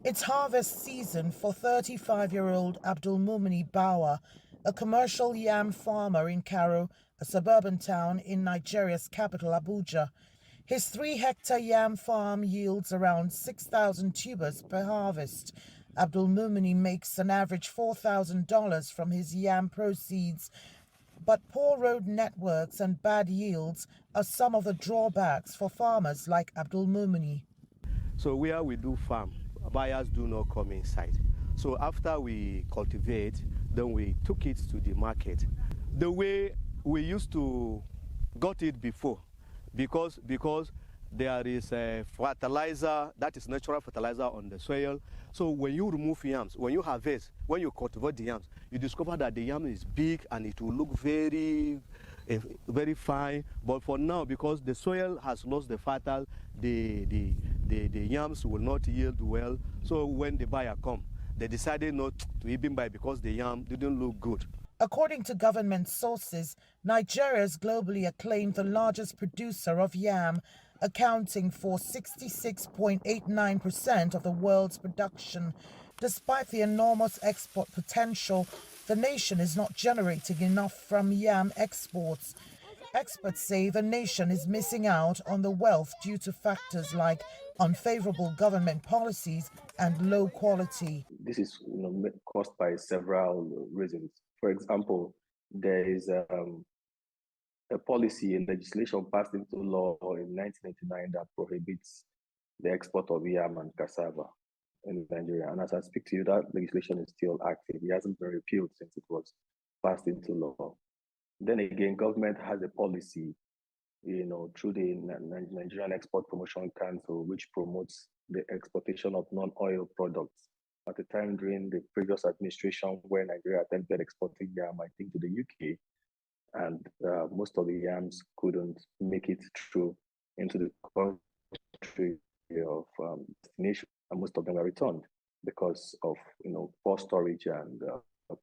It's harvest season for 35-year-old Abdulmumuni Bawa, a commercial yam farmer in Karo, a suburban town in Nigeria's capital, Abuja. His 3-hectare yam farm yields around 6,000 tubers per harvest. Abdulmumuni makes an average $4,000 from his yam proceeds, but poor road networks and bad yields are some of the drawbacks for farmers like Abdulmumuni. So where we do farm, buyers do not come inside. So after we cultivate, then we took it to the market. The way we used to got it before, because there is a fertilizer, that is natural fertilizer on the soil. So when you remove yams, when you harvest, when you cultivate the yams, you discover that the yam is big and it will look very fine. But for now, because the soil has lost the fertile, the yams will not yield well. So when the buyer come, they decided not to even buy because the yam didn't look good. According to government sources, Nigeria is globally acclaimed the largest producer of yam, accounting for 66.89% of the world's production. Despite the enormous export potential, the nation is not generating enough from yam exports. Experts say the nation is missing out on the wealth due to factors like unfavorable government policies and low quality. This is caused by several reasons. For example, there is a policy and legislation passed into law in 1999 that prohibits the export of yam and cassava in Nigeria. And as I speak to you, that legislation is still active. It hasn't been repealed since it was passed into law. Then again, government has a policy, through the Nigerian Export Promotion Council, which promotes the exportation of non-oil products. At the time during the previous administration, where Nigeria attempted exporting yam, I think, to the UK, and most of the yams couldn't make it through into the country of destination, and most of them were returned because of poor storage and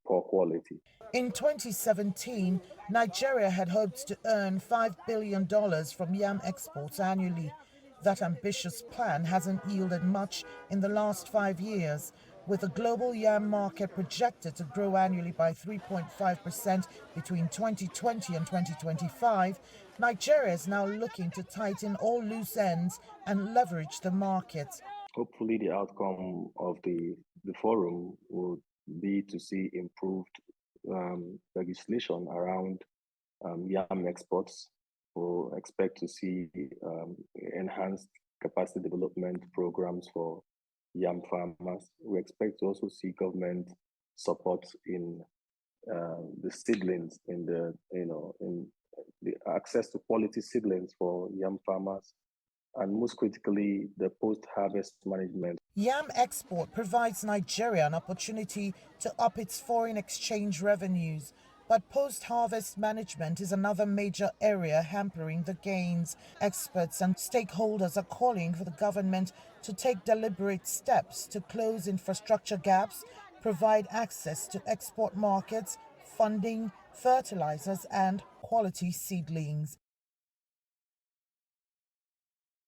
poor quality. In 2017, Nigeria had hoped to earn $5 billion from yam exports annually. That ambitious plan hasn't yielded much in the last 5 years, with the global yam market projected to grow annually by 3.5% between 2020 and 2025. Nigeria is now looking to tighten all loose ends and leverage the market. Hopefully, the outcome of the forum will be to see improved legislation around yam exports. We'll expect to see enhanced capacity development programs for yam farmers. We expect to also see government support in the seedlings, in the access to quality seedlings for yam farmers, and most critically, the post-harvest management. Yam export provides Nigeria an opportunity to up its foreign exchange revenues, but post-harvest management is another major area hampering the gains. Experts and stakeholders are calling for the government to take deliberate steps to close infrastructure gaps, provide access to export markets, funding, fertilizers, and quality seedlings.